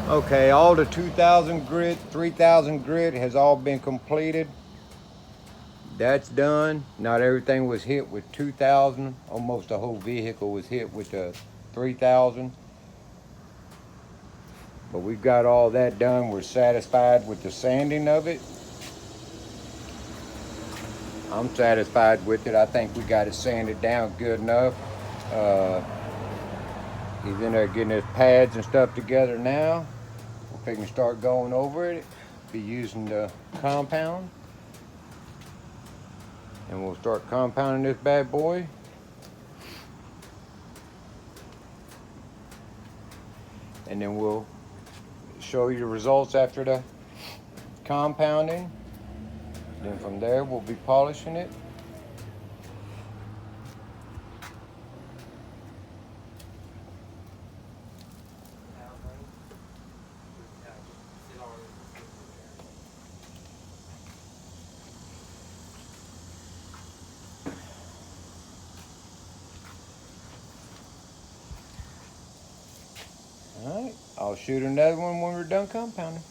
Okay, all the 2000 grit, 3000 grit has all been completed. That's done. Not everything was hit with 2000. Almost the whole vehicle was hit with the 3000. But we've got all that done. We're satisfied with the sanding of it. I'm satisfied with it. I think we got it sanded down good enough. Uh, he's in there getting his pads and stuff together now. We can start going over it. Be using the compound. And we'll start compounding this bad boy. And then we'll show you the results after the compounding. Then from there we'll be polishing it. All right, I'll shoot another one when we're done compounding.